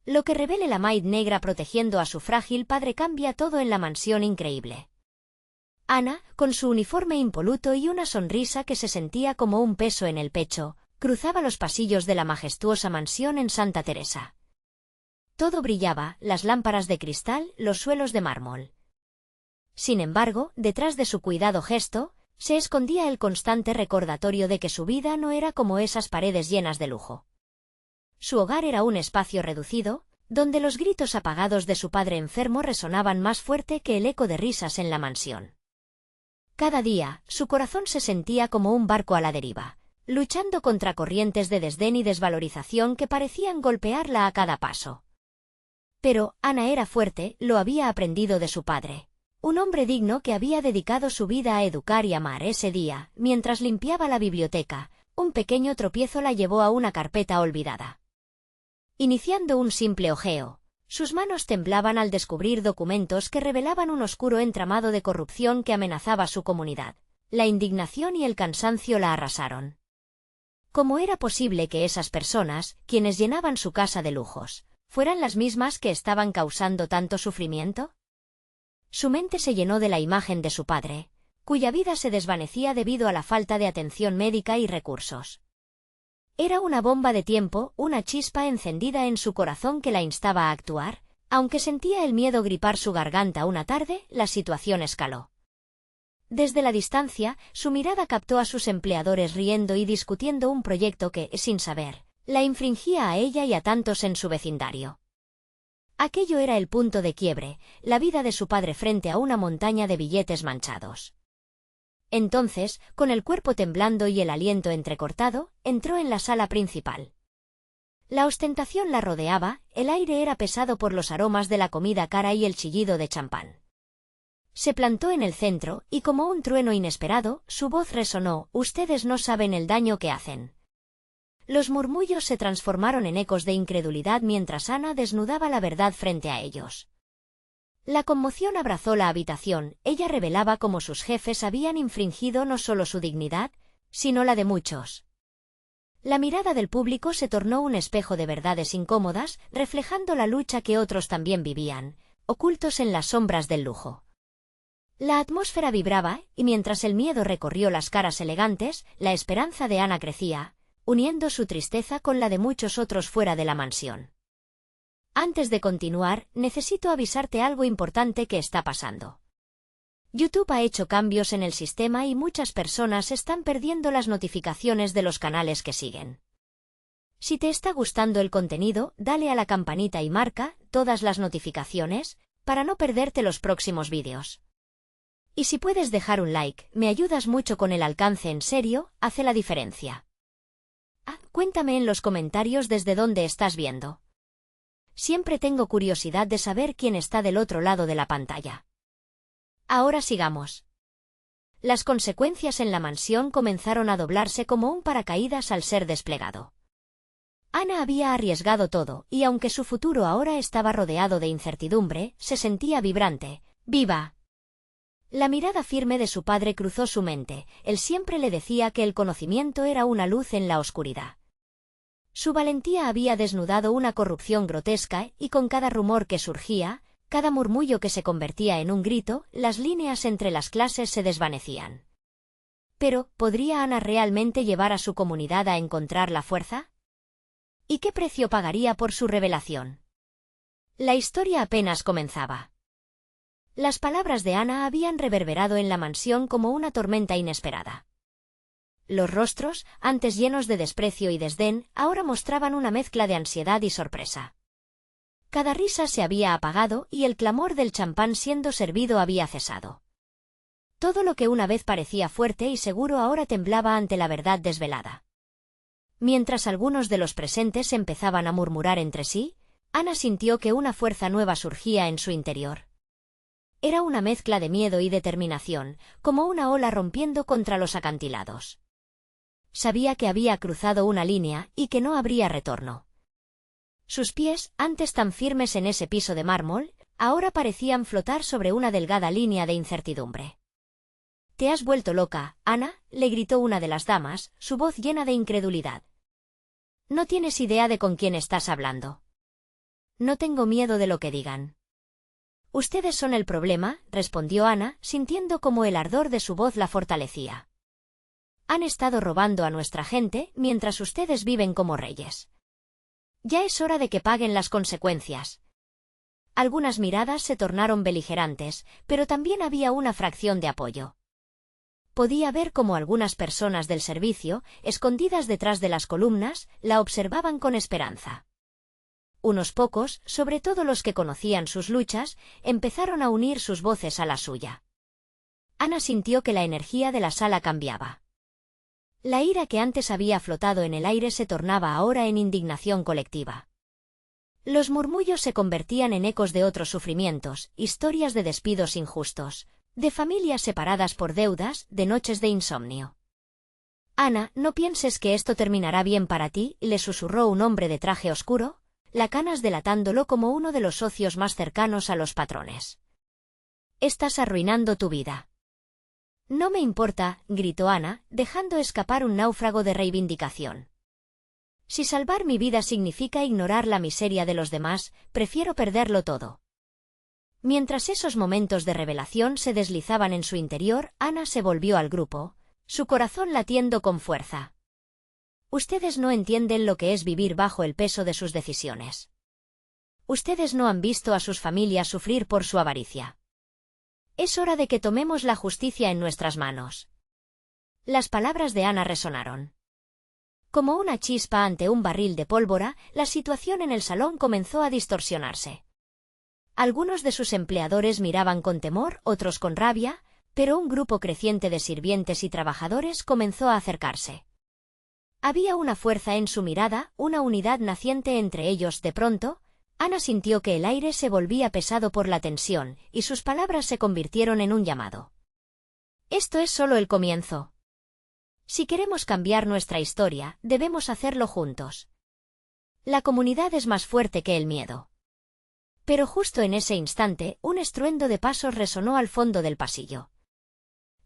Lo que revele la Maid Negra protegiendo a su frágil padre cambia todo en la mansión increíble. Ana, con su uniforme impoluto y una sonrisa que se sentía como un peso en el pecho, cruzaba los pasillos de la majestuosa mansión en Santa Teresa. Todo brillaba, las lámparas de cristal, los suelos de mármol. Sin embargo, detrás de su cuidado gesto, se escondía el constante recordatorio de que su vida no era como esas paredes llenas de lujo. Su hogar era un espacio reducido, donde los gritos apagados de su padre enfermo resonaban más fuerte que el eco de risas en la mansión. Cada día, su corazón se sentía como un barco a la deriva, luchando contra corrientes de desdén y desvalorización que parecían golpearla a cada paso. Pero Ana era fuerte, lo había aprendido de su padre. Un hombre digno que había dedicado su vida a educar y amar. Ese día, mientras limpiaba la biblioteca, un pequeño tropiezo la llevó a una carpeta olvidada. Iniciando un simple hojeo, sus manos temblaban al descubrir documentos que revelaban un oscuro entramado de corrupción que amenazaba su comunidad. La indignación y el cansancio la arrasaron. ¿Cómo era posible que esas personas, quienes llenaban su casa de lujos, fueran las mismas que estaban causando tanto sufrimiento? Su mente se llenó de la imagen de su padre, cuya vida se desvanecía debido a la falta de atención médica y recursos. Era una bomba de tiempo, una chispa encendida en su corazón que la instaba a actuar. Aunque sentía el miedo gripar su garganta una tarde, la situación escaló. Desde la distancia, su mirada captó a sus empleadores riendo y discutiendo un proyecto que, sin saber, la infringía a ella y a tantos en su vecindario. Aquello era el punto de quiebre, la vida de su padre frente a una montaña de billetes manchados. Entonces, con el cuerpo temblando y el aliento entrecortado, entró en la sala principal. La ostentación la rodeaba, el aire era pesado por los aromas de la comida cara y el chillido de champán. Se plantó en el centro, y como un trueno inesperado, su voz resonó: «Ustedes no saben el daño que hacen». Los murmullos se transformaron en ecos de incredulidad mientras Ana desnudaba la verdad frente a ellos. La conmoción abrazó la habitación. Ella revelaba cómo sus jefes habían infringido no solo su dignidad, sino la de muchos. La mirada del público se tornó un espejo de verdades incómodas, reflejando la lucha que otros también vivían, ocultos en las sombras del lujo. La atmósfera vibraba, y mientras el miedo recorrió las caras elegantes, la esperanza de Ana crecía, uniendo su tristeza con la de muchos otros fuera de la mansión. Antes de continuar, necesito avisarte algo importante que está pasando. YouTube ha hecho cambios en el sistema y muchas personas están perdiendo las notificaciones de los canales que siguen. Si te está gustando el contenido, dale a la campanita y marca todas las notificaciones para no perderte los próximos vídeos. Y si puedes dejar un like, me ayudas mucho con el alcance. En serio, hace la diferencia. Cuéntame en los comentarios desde dónde estás viendo. Siempre tengo curiosidad de saber quién está del otro lado de la pantalla. Ahora sigamos. Las consecuencias en la mansión comenzaron a doblarse como un paracaídas al ser desplegado. Ana había arriesgado todo, y aunque su futuro ahora estaba rodeado de incertidumbre, se sentía vibrante, viva. La mirada firme de su padre cruzó su mente. Él siempre le decía que el conocimiento era una luz en la oscuridad. Su valentía había desnudado una corrupción grotesca, y con cada rumor que surgía, cada murmullo que se convertía en un grito, las líneas entre las clases se desvanecían. Pero, ¿podría Ana realmente llevar a su comunidad a encontrar la fuerza? ¿Y qué precio pagaría por su revelación? La historia apenas comenzaba. Las palabras de Ana habían reverberado en la mansión como una tormenta inesperada. Los rostros, antes llenos de desprecio y desdén, ahora mostraban una mezcla de ansiedad y sorpresa. Cada risa se había apagado y el clamor del champán siendo servido había cesado. Todo lo que una vez parecía fuerte y seguro ahora temblaba ante la verdad desvelada. Mientras algunos de los presentes empezaban a murmurar entre sí, Ana sintió que una fuerza nueva surgía en su interior. Era una mezcla de miedo y determinación, como una ola rompiendo contra los acantilados. Sabía que había cruzado una línea y que no habría retorno. Sus pies, antes tan firmes en ese piso de mármol, ahora parecían flotar sobre una delgada línea de incertidumbre. «Te has vuelto loca, Ana», le gritó una de las damas, su voz llena de incredulidad. «No tienes idea de con quién estás hablando». No tengo miedo de lo que digan. Ustedes son el problema, respondió Ana, sintiendo cómo el ardor de su voz la fortalecía. Han estado robando a nuestra gente mientras ustedes viven como reyes. Ya es hora de que paguen las consecuencias. Algunas miradas se tornaron beligerantes, pero también había una fracción de apoyo. Podía ver cómo algunas personas del servicio, escondidas detrás de las columnas, la observaban con esperanza. Unos pocos, sobre todo los que conocían sus luchas, empezaron a unir sus voces a la suya. Ana sintió que la energía de la sala cambiaba. La ira que antes había flotado en el aire se tornaba ahora en indignación colectiva. Los murmullos se convertían en ecos de otros sufrimientos, historias de despidos injustos, de familias separadas por deudas, de noches de insomnio. Ana, no pienses que esto terminará bien para ti, le susurró un hombre de traje oscuro, Lacanas delatándolo como uno de los socios más cercanos a los patrones. Estás arruinando tu vida. No me importa, gritó Ana, dejando escapar un náufrago de reivindicación. Si salvar mi vida significa ignorar la miseria de los demás, prefiero perderlo todo. Mientras esos momentos de revelación se deslizaban en su interior, Ana se volvió al grupo, su corazón latiendo con fuerza. Ustedes no entienden lo que es vivir bajo el peso de sus decisiones. Ustedes no han visto a sus familias sufrir por su avaricia. Es hora de que tomemos la justicia en nuestras manos. Las palabras de Ana resonaron. Como una chispa ante un barril de pólvora, la situación en el salón comenzó a distorsionarse. Algunos de sus empleadores miraban con temor, otros con rabia, pero un grupo creciente de sirvientes y trabajadores comenzó a acercarse. Había una fuerza en su mirada, una unidad naciente entre ellos. De pronto, Ana sintió que el aire se volvía pesado por la tensión, y sus palabras se convirtieron en un llamado. Esto es solo el comienzo. Si queremos cambiar nuestra historia, debemos hacerlo juntos. La comunidad es más fuerte que el miedo. Pero justo en ese instante, un estruendo de pasos resonó al fondo del pasillo.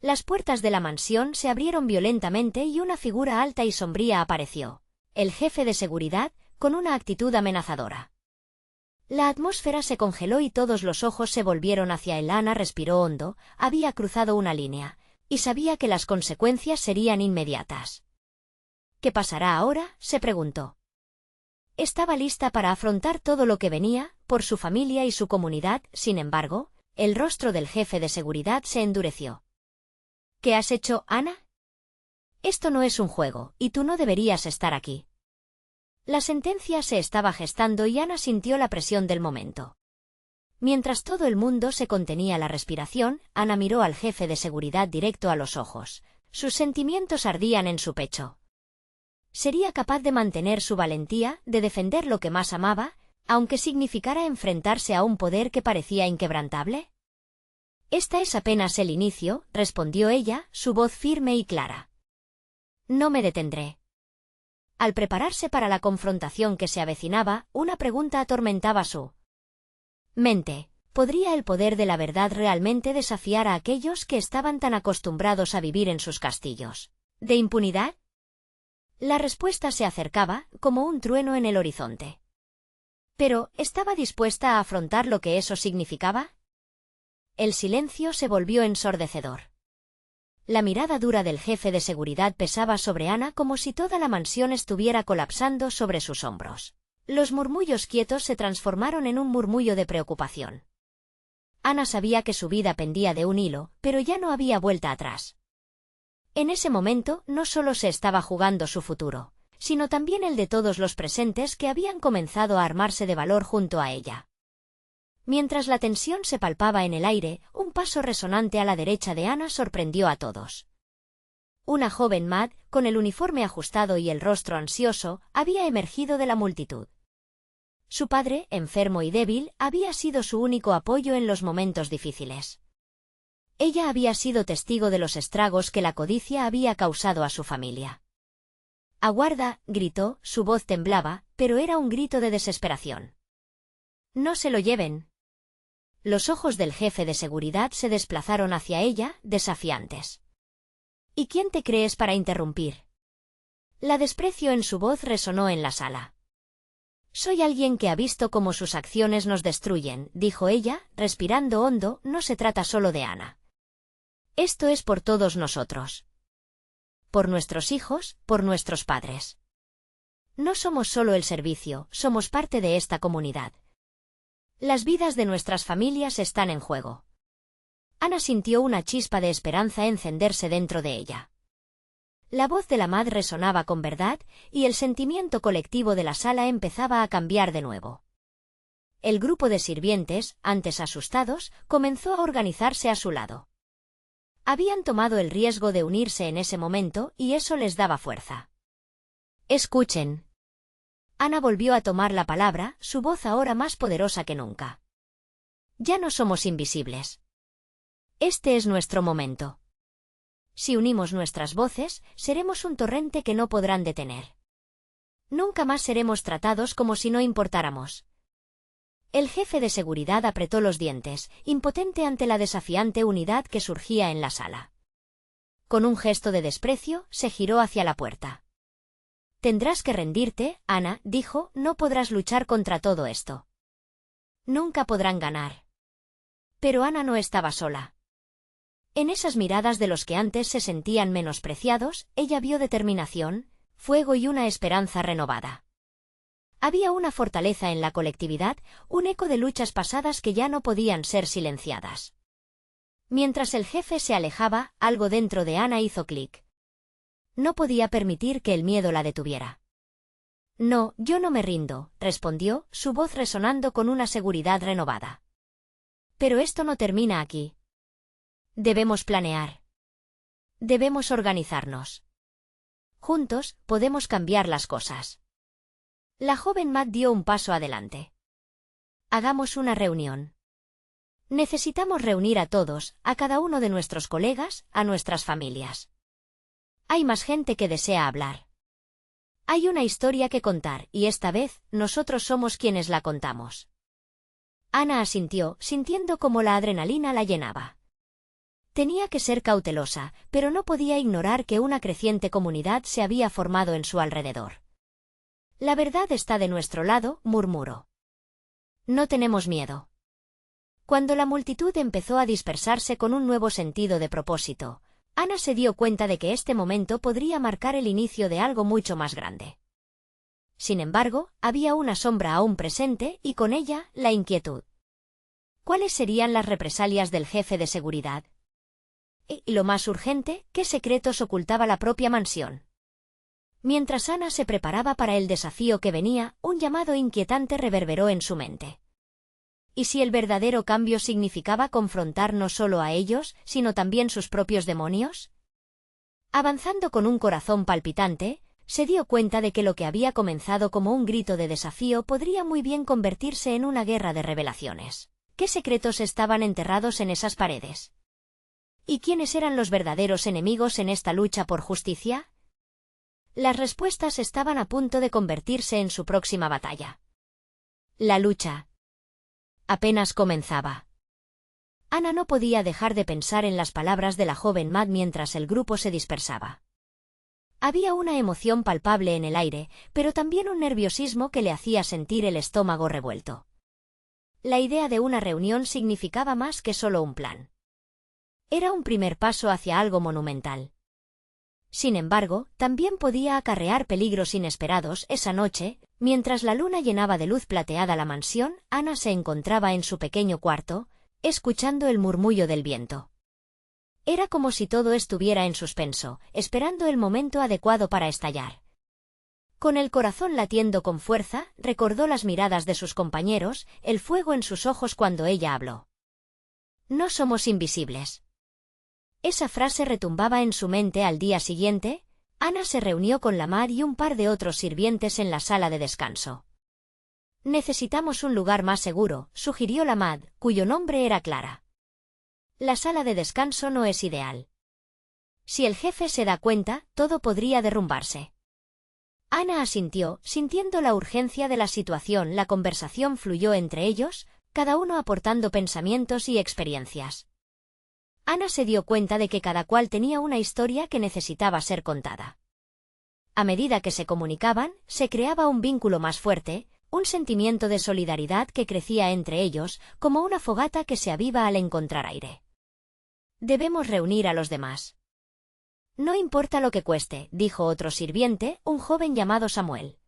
Las puertas de la mansión se abrieron violentamente y una figura alta y sombría apareció. El jefe de seguridad, con una actitud amenazadora. La atmósfera se congeló y todos los ojos se volvieron hacia él. Ana respiró hondo, había cruzado una línea, y sabía que las consecuencias serían inmediatas. ¿Qué pasará ahora?, se preguntó. Estaba lista para afrontar todo lo que venía, por su familia y su comunidad. Sin embargo, el rostro del jefe de seguridad se endureció. ¿Qué has hecho, Ana? Esto no es un juego, y tú no deberías estar aquí. La sentencia se estaba gestando y Ana sintió la presión del momento. Mientras todo el mundo se contenía la respiración, Ana miró al jefe de seguridad directo a los ojos. Sus sentimientos ardían en su pecho. ¿Sería capaz de mantener su valentía, de defender lo que más amaba, aunque significara enfrentarse a un poder que parecía inquebrantable? Esta es apenas el inicio, respondió ella, su voz firme y clara. No me detendré. Al prepararse para la confrontación que se avecinaba, una pregunta atormentaba su mente. ¿Podría el poder de la verdad realmente desafiar a aquellos que estaban tan acostumbrados a vivir en sus castillos de impunidad? La respuesta se acercaba, como un trueno en el horizonte. Pero, ¿estaba dispuesta a afrontar lo que eso significaba? El silencio se volvió ensordecedor. La mirada dura del jefe de seguridad pesaba sobre Ana como si toda la mansión estuviera colapsando sobre sus hombros. Los murmullos quietos se transformaron en un murmullo de preocupación. Ana sabía que su vida pendía de un hilo, pero ya no había vuelta atrás. En ese momento no solo se estaba jugando su futuro, sino también el de todos los presentes que habían comenzado a armarse de valor junto a ella. Mientras la tensión se palpaba en el aire, un paso resonante a la derecha de Ana sorprendió a todos. Una joven Mad, con el uniforme ajustado y el rostro ansioso, había emergido de la multitud. Su padre, enfermo y débil, había sido su único apoyo en los momentos difíciles. Ella había sido testigo de los estragos que la codicia había causado a su familia. «Aguarda», gritó, su voz temblaba, pero era un grito de desesperación. «No se lo lleven». Los ojos del jefe de seguridad se desplazaron hacia ella, desafiantes. ¿Y quién te crees para interrumpir? La desprecio en su voz resonó en la sala. Soy alguien que ha visto cómo sus acciones nos destruyen, dijo ella, respirando hondo. No se trata solo de Ana. Esto es por todos nosotros. Por nuestros hijos, por nuestros padres. No somos solo el servicio, somos parte de esta comunidad. Las vidas de nuestras familias están en juego. Ana sintió una chispa de esperanza encenderse dentro de ella. La voz de la madre resonaba con verdad, y el sentimiento colectivo de la sala empezaba a cambiar de nuevo. El grupo de sirvientes, antes asustados, comenzó a organizarse a su lado. Habían tomado el riesgo de unirse en ese momento, y eso les daba fuerza. Escuchen. Ana volvió a tomar la palabra, su voz ahora más poderosa que nunca. Ya no somos invisibles. Este es nuestro momento. Si unimos nuestras voces, seremos un torrente que no podrán detener. Nunca más seremos tratados como si no importáramos. El jefe de seguridad apretó los dientes, impotente ante la desafiante unidad que surgía en la sala. Con un gesto de desprecio, se giró hacia la puerta. Tendrás que rendirte, Ana, dijo, no podrás luchar contra todo esto. Nunca podrán ganar. Pero Ana no estaba sola. En esas miradas de los que antes se sentían menospreciados, ella vio determinación, fuego y una esperanza renovada. Había una fortaleza en la colectividad, un eco de luchas pasadas que ya no podían ser silenciadas. Mientras el jefe se alejaba, algo dentro de Ana hizo clic. No podía permitir que el miedo la detuviera. No, yo no me rindo, respondió, su voz resonando con una seguridad renovada. Pero esto no termina aquí. Debemos planear. Debemos organizarnos. Juntos, podemos cambiar las cosas. La joven Matt dio un paso adelante. Hagamos una reunión. Necesitamos reunir a todos, a cada uno de nuestros colegas, a nuestras familias. Hay más gente que desea hablar. Hay una historia que contar, y esta vez, nosotros somos quienes la contamos. Ana asintió, sintiendo cómo la adrenalina la llenaba. Tenía que ser cautelosa, pero no podía ignorar que una creciente comunidad se había formado en su alrededor. La verdad está de nuestro lado, murmuró. No tenemos miedo. Cuando la multitud empezó a dispersarse con un nuevo sentido de propósito, Ana se dio cuenta de que este momento podría marcar el inicio de algo mucho más grande. Sin embargo, había una sombra aún presente y con ella, la inquietud. ¿Cuáles serían las represalias del jefe de seguridad? Y lo más urgente, ¿qué secretos ocultaba la propia mansión? Mientras Ana se preparaba para el desafío que venía, un llamado inquietante reverberó en su mente. ¿Y si el verdadero cambio significaba confrontar no solo a ellos, sino también sus propios demonios? Avanzando con un corazón palpitante, se dio cuenta de que lo que había comenzado como un grito de desafío podría muy bien convertirse en una guerra de revelaciones. ¿Qué secretos estaban enterrados en esas paredes? ¿Y quiénes eran los verdaderos enemigos en esta lucha por justicia? Las respuestas estaban a punto de convertirse en su próxima batalla. La lucha apenas comenzaba. Ana no podía dejar de pensar en las palabras de la joven Matt mientras el grupo se dispersaba. Había una emoción palpable en el aire, pero también un nerviosismo que le hacía sentir el estómago revuelto. La idea de una reunión significaba más que solo un plan. Era un primer paso hacia algo monumental. Sin embargo, también podía acarrear peligros inesperados. Esa noche, mientras la luna llenaba de luz plateada la mansión, Ana se encontraba en su pequeño cuarto, escuchando el murmullo del viento. Era como si todo estuviera en suspenso, esperando el momento adecuado para estallar. Con el corazón latiendo con fuerza, recordó las miradas de sus compañeros, el fuego en sus ojos cuando ella habló. No somos invisibles. Esa frase retumbaba en su mente. Al día siguiente, Ana se reunió con la Matt y un par de otros sirvientes en la sala de descanso. Necesitamos un lugar más seguro, sugirió la Matt, cuyo nombre era Clara. La sala de descanso no es ideal. Si el jefe se da cuenta, todo podría derrumbarse. Ana asintió, sintiendo la urgencia de la situación. La conversación fluyó entre ellos, cada uno aportando pensamientos y experiencias. Ana se dio cuenta de que cada cual tenía una historia que necesitaba ser contada. A medida que se comunicaban, se creaba un vínculo más fuerte, un sentimiento de solidaridad que crecía entre ellos, como una fogata que se aviva al encontrar aire. Debemos reunir a los demás. No importa lo que cueste, dijo otro sirviente, un joven llamado Samuel.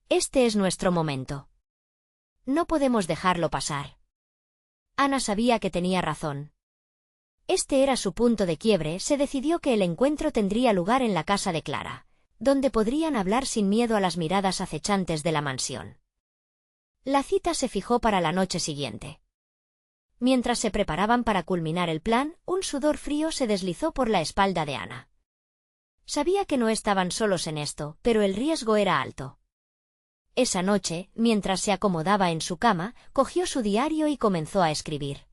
Este es nuestro momento. No podemos dejarlo pasar. Ana sabía que tenía razón. Este era su punto de quiebre. Se decidió que el encuentro tendría lugar en la casa de Clara, donde podrían hablar sin miedo a las miradas acechantes de la mansión. La cita se fijó para la noche siguiente. Mientras se preparaban para culminar el plan, un sudor frío se deslizó por la espalda de Ana. Sabía que no estaban solos en esto, pero el riesgo era alto. Esa noche, mientras se acomodaba en su cama, cogió su diario y comenzó a escribir.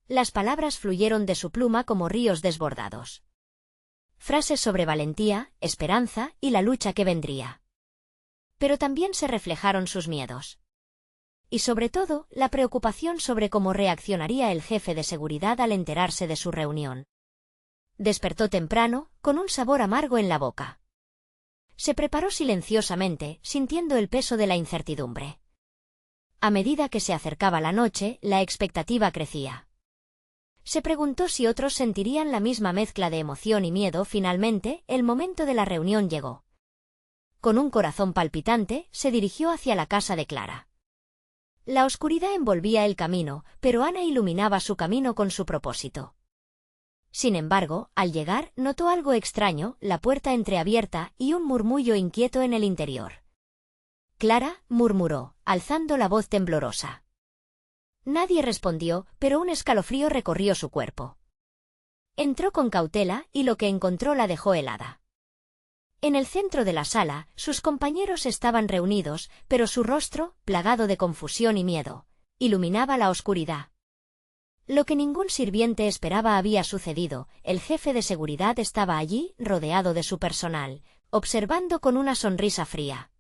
Las palabras fluyeron de su pluma como ríos desbordados. Frases sobre valentía, esperanza y la lucha que vendría. Pero también se reflejaron sus miedos. Y sobre todo, la preocupación sobre cómo reaccionaría el jefe de seguridad al enterarse de su reunión. Despertó temprano, con un sabor amargo en la boca. Se preparó silenciosamente, sintiendo el peso de la incertidumbre. A medida que se acercaba la noche, la expectativa crecía. Se preguntó si otros sentirían la misma mezcla de emoción y miedo. Finalmente, el momento de la reunión llegó. Con un corazón palpitante, se dirigió hacia la casa de Clara. La oscuridad envolvía el camino, pero Ana iluminaba su camino con su propósito. Sin embargo, al llegar, notó algo extraño, la puerta entreabierta y un murmullo inquieto en el interior. Clara, murmuró, alzando la voz temblorosa. Nadie respondió, pero un escalofrío recorrió su cuerpo. Entró con cautela y lo que encontró la dejó helada. En el centro de la sala, sus compañeros estaban reunidos, pero su rostro, plagado de confusión y miedo, iluminaba la oscuridad. Lo que ningún sirviente esperaba había sucedido. El jefe de seguridad estaba allí, rodeado de su personal, observando con una sonrisa fría.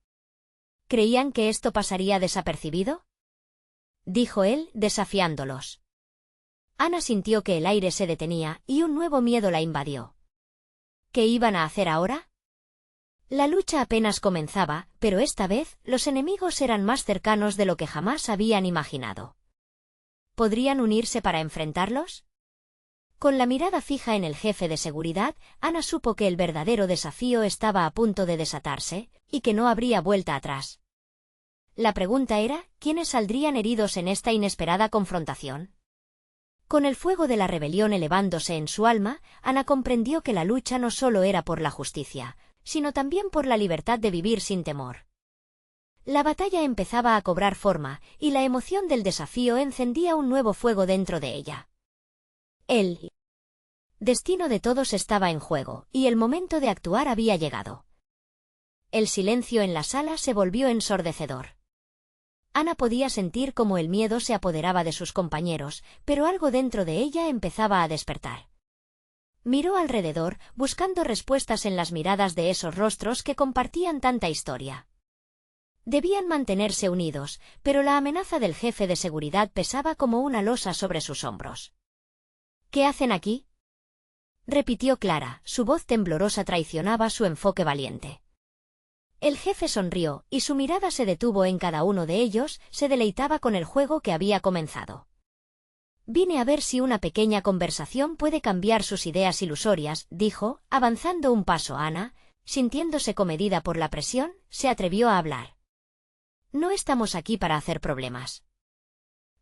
¿Creían que esto pasaría desapercibido?, dijo él, desafiándolos. Ana sintió que el aire se detenía y un nuevo miedo la invadió. ¿Qué iban a hacer ahora? La lucha apenas comenzaba, pero esta vez, los enemigos eran más cercanos de lo que jamás habían imaginado. ¿Podrían unirse para enfrentarlos? Con la mirada fija en el jefe de seguridad, Ana supo que el verdadero desafío estaba a punto de desatarse, y que no habría vuelta atrás. La pregunta era, ¿quiénes saldrían heridos en esta inesperada confrontación? Con el fuego de la rebelión elevándose en su alma, Ana comprendió que la lucha no solo era por la justicia, sino también por la libertad de vivir sin temor. La batalla empezaba a cobrar forma, y la emoción del desafío encendía un nuevo fuego dentro de ella. El destino de todos estaba en juego, y el momento de actuar había llegado. El silencio en la sala se volvió ensordecedor. Ana podía sentir cómo el miedo se apoderaba de sus compañeros, pero algo dentro de ella empezaba a despertar. Miró alrededor, buscando respuestas en las miradas de esos rostros que compartían tanta historia. Debían mantenerse unidos, pero la amenaza del jefe de seguridad pesaba como una losa sobre sus hombros. ¿Qué hacen aquí?, repitió Clara, su voz temblorosa traicionaba su enfoque valiente. El jefe sonrió, y su mirada se detuvo en cada uno de ellos, se deleitaba con el juego que había comenzado. Vine a ver si una pequeña conversación puede cambiar sus ideas ilusorias, dijo, avanzando un paso. Ana, sintiéndose comedida por la presión, se atrevió a hablar. No estamos aquí para hacer problemas.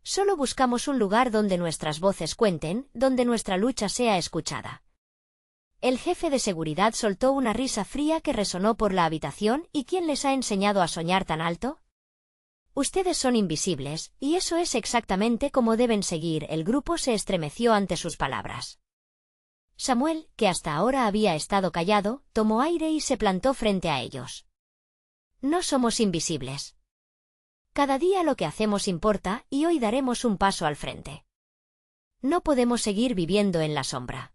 Solo buscamos un lugar donde nuestras voces cuenten, donde nuestra lucha sea escuchada. El jefe de seguridad soltó una risa fría que resonó por la habitación. ¿Y quién les ha enseñado a soñar tan alto? Ustedes son invisibles, y eso es exactamente como deben seguir. El grupo se estremeció ante sus palabras. Samuel, que hasta ahora había estado callado, tomó aire y se plantó frente a ellos. No somos invisibles. Cada día lo que hacemos importa, y hoy daremos un paso al frente. No podemos seguir viviendo en la sombra.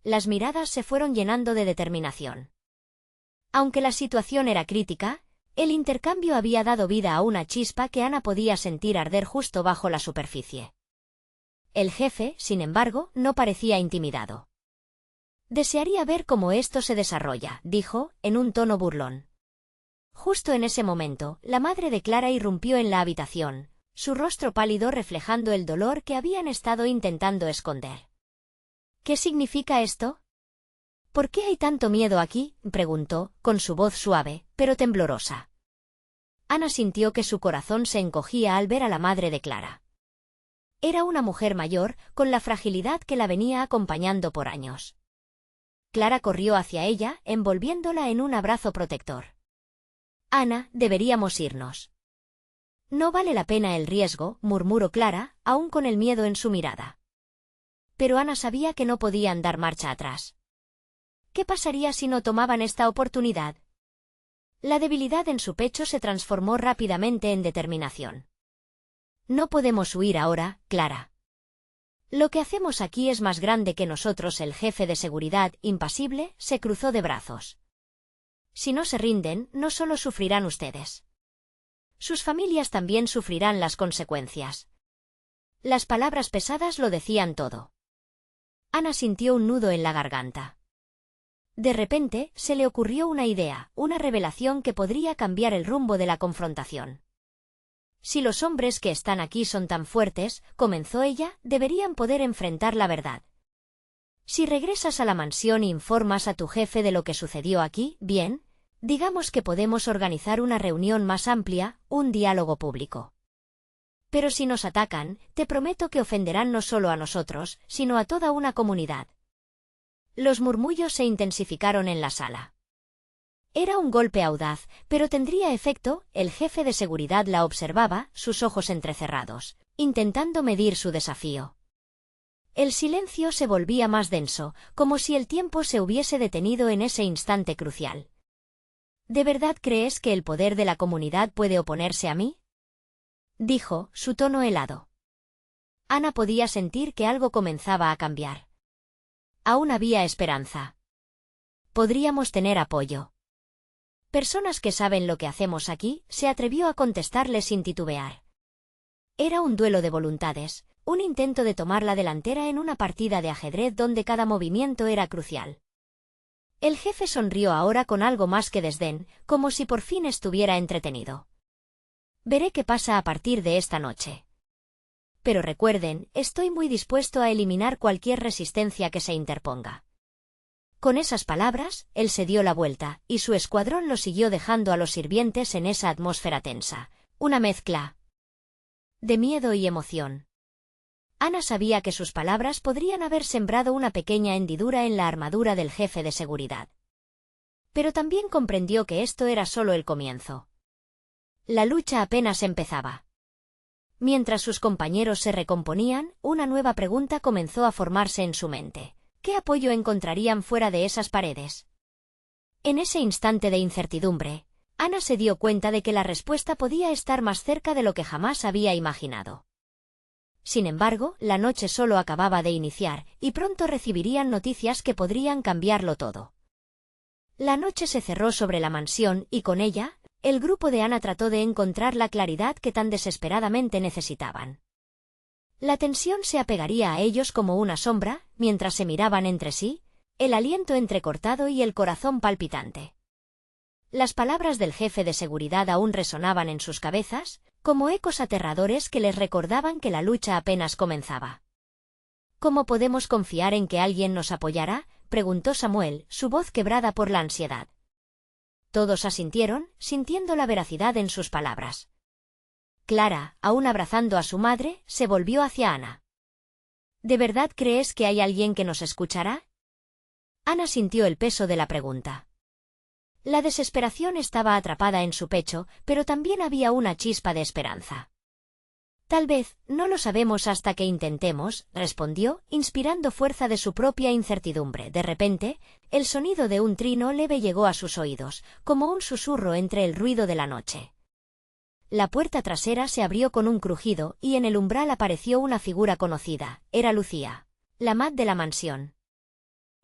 Las miradas se fueron llenando de determinación. Aunque la situación era crítica, el intercambio había dado vida a una chispa que Ana podía sentir arder justo bajo la superficie. El jefe, sin embargo, no parecía intimidado. Desearía ver cómo esto se desarrolla, dijo, en un tono burlón. Justo en ese momento, la madre de Clara irrumpió en la habitación, su rostro pálido reflejando el dolor que habían estado intentando esconder. ¿Qué significa esto? ¿Por qué hay tanto miedo aquí?, preguntó, con su voz suave, pero temblorosa. Ana sintió que su corazón se encogía al ver a la madre de Clara. Era una mujer mayor, con la fragilidad que la venía acompañando por años. Clara corrió hacia ella, envolviéndola en un abrazo protector. Ana, deberíamos irnos. No vale la pena el riesgo, murmuró Clara, aún con el miedo en su mirada. Pero Ana sabía que no podían dar marcha atrás. ¿Qué pasaría si no tomaban esta oportunidad? La debilidad en su pecho se transformó rápidamente en determinación. No podemos huir ahora, Clara. Lo que hacemos aquí es más grande que nosotros. El jefe de seguridad, impasible, se cruzó de brazos. Si no se rinden, no solo sufrirán ustedes. Sus familias también sufrirán las consecuencias. Las palabras pesadas lo decían todo. Ana sintió un nudo en la garganta. De repente, se le ocurrió una idea, una revelación que podría cambiar el rumbo de la confrontación. Si los hombres que están aquí son tan fuertes, comenzó ella, deberían poder enfrentar la verdad. Si regresas a la mansión e informas a tu jefe de lo que sucedió aquí, bien, digamos que podemos organizar una reunión más amplia, un diálogo público. Pero si nos atacan, te prometo que ofenderán no solo a nosotros, sino a toda una comunidad. Los murmullos se intensificaron en la sala. Era un golpe audaz, pero tendría efecto. El jefe de seguridad la observaba, sus ojos entrecerrados, intentando medir su desafío. El silencio se volvía más denso, como si el tiempo se hubiese detenido en ese instante crucial. ¿De verdad crees que el poder de la comunidad puede oponerse a mí?, dijo, su tono helado. Ana podía sentir que algo comenzaba a cambiar. Aún había esperanza. Podríamos tener apoyo. Personas que saben lo que hacemos aquí, se atrevió a contestarle sin titubear. Era un duelo de voluntades, un intento de tomar la delantera en una partida de ajedrez donde cada movimiento era crucial. El jefe sonrió ahora con algo más que desdén, como si por fin estuviera entretenido. Veré qué pasa a partir de esta noche. Pero recuerden, estoy muy dispuesto a eliminar cualquier resistencia que se interponga. Con esas palabras, él se dio la vuelta, y su escuadrón lo siguió dejando a los sirvientes en esa atmósfera tensa, una mezcla de miedo y emoción. Ana sabía que sus palabras podrían haber sembrado una pequeña hendidura en la armadura del jefe de seguridad. Pero también comprendió que esto era solo el comienzo. La lucha apenas empezaba. Mientras sus compañeros se recomponían, una nueva pregunta comenzó a formarse en su mente. ¿Qué apoyo encontrarían fuera de esas paredes? En ese instante de incertidumbre, Ana se dio cuenta de que la respuesta podía estar más cerca de lo que jamás había imaginado. Sin embargo, la noche solo acababa de iniciar, y pronto recibirían noticias que podrían cambiarlo todo. La noche se cerró sobre la mansión, y con ella, el grupo de Ana trató de encontrar la claridad que tan desesperadamente necesitaban. La tensión se apegaría a ellos como una sombra, mientras se miraban entre sí, el aliento entrecortado y el corazón palpitante. Las palabras del jefe de seguridad aún resonaban en sus cabezas, como ecos aterradores que les recordaban que la lucha apenas comenzaba. ¿Cómo podemos confiar en que alguien nos apoyará?, preguntó Samuel, su voz quebrada por la ansiedad. Todos asintieron, sintiendo la veracidad en sus palabras. Clara, aún abrazando a su madre, se volvió hacia Ana. ¿De verdad crees que hay alguien que nos escuchará? Ana sintió el peso de la pregunta. La desesperación estaba atrapada en su pecho, pero también había una chispa de esperanza. Tal vez, no lo sabemos hasta que intentemos, respondió, inspirando fuerza de su propia incertidumbre. De repente, el sonido de un trino leve llegó a sus oídos, como un susurro entre el ruido de la noche. La puerta trasera se abrió con un crujido, y en el umbral apareció una figura conocida. Era Lucía, la mat de la mansión.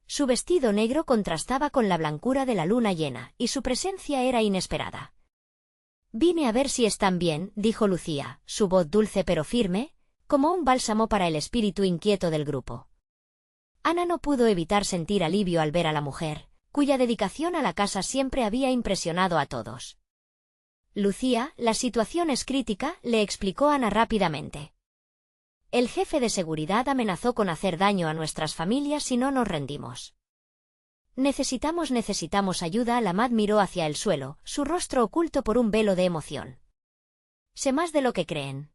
Su vestido negro contrastaba con la blancura de la luna llena, y su presencia era inesperada. «Vine a ver si están bien», dijo Lucía, su voz dulce pero firme, como un bálsamo para el espíritu inquieto del grupo. Ana no pudo evitar sentir alivio al ver a la mujer, cuya dedicación a la casa siempre había impresionado a todos. Lucía, la situación es crítica, le explicó Ana rápidamente. El jefe de seguridad amenazó con hacer daño a nuestras familias si no nos rendimos. Necesitamos ayuda. La Mad miró hacia el suelo, su rostro oculto por un velo de emoción. Sé más de lo que creen.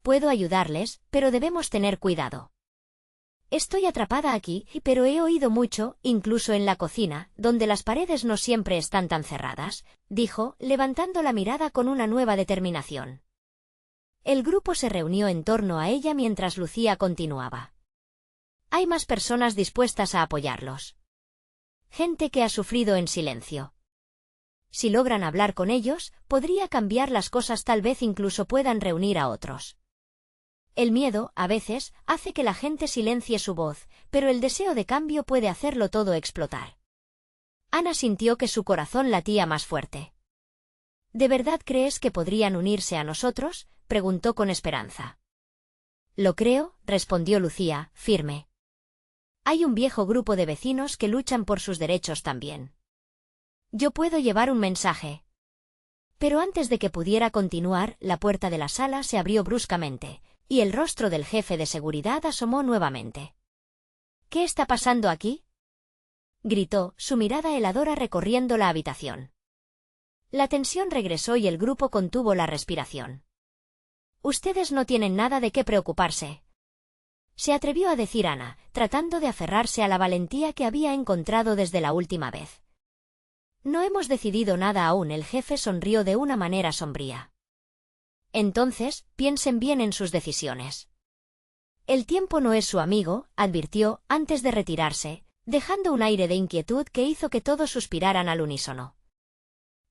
Puedo ayudarles, pero debemos tener cuidado. Estoy atrapada aquí, pero he oído mucho, incluso en la cocina, donde las paredes no siempre están tan cerradas, dijo, levantando la mirada con una nueva determinación. El grupo se reunió en torno a ella mientras Lucía continuaba. Hay más personas dispuestas a apoyarlos. Gente que ha sufrido en silencio. Si logran hablar con ellos, podría cambiar las cosas, tal vez incluso puedan reunir a otros. El miedo, a veces, hace que la gente silencie su voz, pero el deseo de cambio puede hacerlo todo explotar. Ana sintió que su corazón latía más fuerte. ¿De verdad crees que podrían unirse a nosotros?, preguntó con esperanza. Lo creo, respondió Lucía, firme. Hay un viejo grupo de vecinos que luchan por sus derechos también. Yo puedo llevar un mensaje. Pero antes de que pudiera continuar, la puerta de la sala se abrió bruscamente, y el rostro del jefe de seguridad asomó nuevamente. ¿Qué está pasando aquí?, gritó, su mirada heladora recorriendo la habitación. La tensión regresó y el grupo contuvo la respiración. Ustedes no tienen nada de qué preocuparse, se atrevió a decir Ana, tratando de aferrarse a la valentía que había encontrado desde la última vez. No hemos decidido nada aún. El jefe sonrió de una manera sombría. Entonces, piensen bien en sus decisiones. El tiempo no es su amigo, advirtió, antes de retirarse, dejando un aire de inquietud que hizo que todos suspiraran al unísono.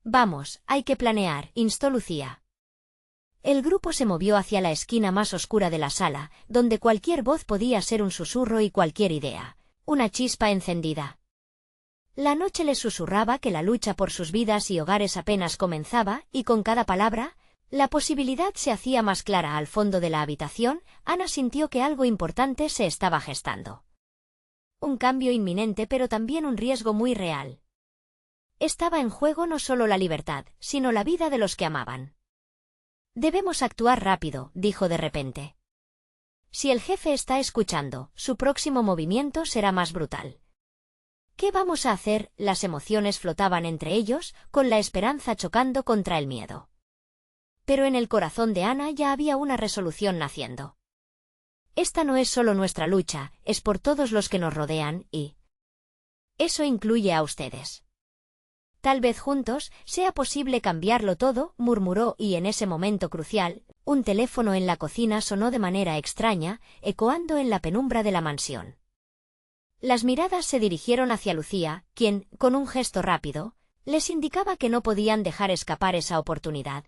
Vamos, hay que planear, instó Lucía. El grupo se movió hacia la esquina más oscura de la sala, donde cualquier voz podía ser un susurro y cualquier idea, una chispa encendida. La noche les susurraba que la lucha por sus vidas y hogares apenas comenzaba, y con cada palabra, la posibilidad se hacía más clara. Al fondo de la habitación, Ana sintió que algo importante se estaba gestando. Un cambio inminente, pero también un riesgo muy real. Estaba en juego no solo la libertad, sino la vida de los que amaban. Debemos actuar rápido, dijo de repente. Si el jefe está escuchando, su próximo movimiento será más brutal. ¿Qué vamos a hacer? Las emociones flotaban entre ellos, con la esperanza chocando contra el miedo. Pero en el corazón de Ana ya había una resolución naciendo. Esta no es solo nuestra lucha, es por todos los que nos rodean y... eso incluye a ustedes. Tal vez juntos sea posible cambiarlo todo, murmuró, y en ese momento crucial, un teléfono en la cocina sonó de manera extraña, ecoando en la penumbra de la mansión. Las miradas se dirigieron hacia Lucía, quien, con un gesto rápido, les indicaba que no podían dejar escapar esa oportunidad.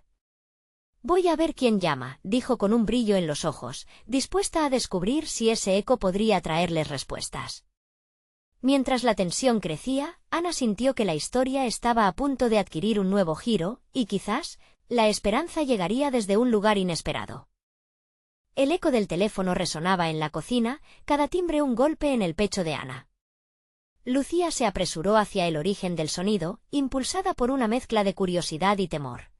Voy a ver quién llama, dijo con un brillo en los ojos, dispuesta a descubrir si ese eco podría traerles respuestas. Mientras la tensión crecía, Ana sintió que la historia estaba a punto de adquirir un nuevo giro, y quizás, la esperanza llegaría desde un lugar inesperado. El eco del teléfono resonaba en la cocina, cada timbre un golpe en el pecho de Ana. Lucía se apresuró hacia el origen del sonido, impulsada por una mezcla de curiosidad y temor.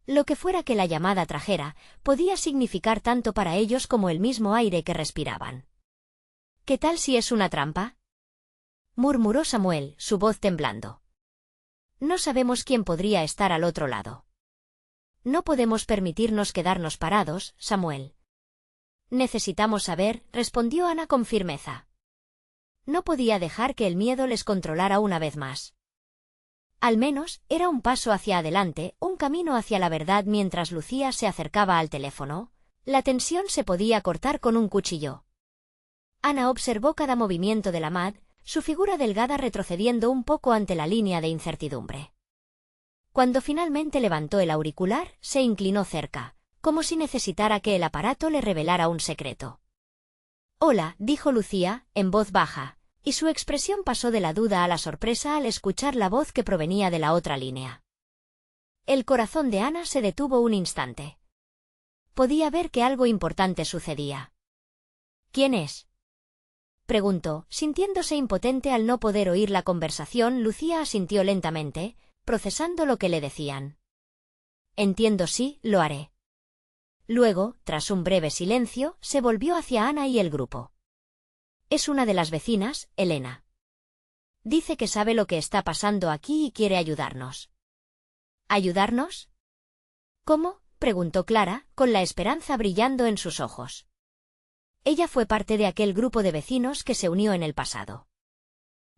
Lo que fuera que la llamada trajera, podía significar tanto para ellos como el mismo aire que respiraban. ¿Qué tal si es una trampa?, murmuró Samuel, su voz temblando. No sabemos quién podría estar al otro lado. No podemos permitirnos quedarnos parados, Samuel. Necesitamos saber, respondió Ana con firmeza. No podía dejar que el miedo les controlara una vez más. Al menos, era un paso hacia adelante, un camino hacia la verdad. Mientras Lucía se acercaba al teléfono, la tensión se podía cortar con un cuchillo. Ana observó cada movimiento de la Mad, su figura delgada retrocediendo un poco ante la línea de incertidumbre. Cuando finalmente levantó el auricular, se inclinó cerca, como si necesitara que el aparato le revelara un secreto. Hola, dijo Lucía, en voz baja, y su expresión pasó de la duda a la sorpresa al escuchar la voz que provenía de la otra línea. El corazón de Ana se detuvo un instante. Podía ver que algo importante sucedía. ¿Quién es?, preguntó, sintiéndose impotente al no poder oír la conversación. Lucía asintió lentamente, procesando lo que le decían. Entiendo, sí, lo haré. Luego, tras un breve silencio, se volvió hacia Ana y el grupo. Es una de las vecinas, Elena. Dice que sabe lo que está pasando aquí y quiere ayudarnos. ¿Ayudarnos? ¿Cómo?, preguntó Clara, con la esperanza brillando en sus ojos. Ella fue parte de aquel grupo de vecinos que se unió en el pasado.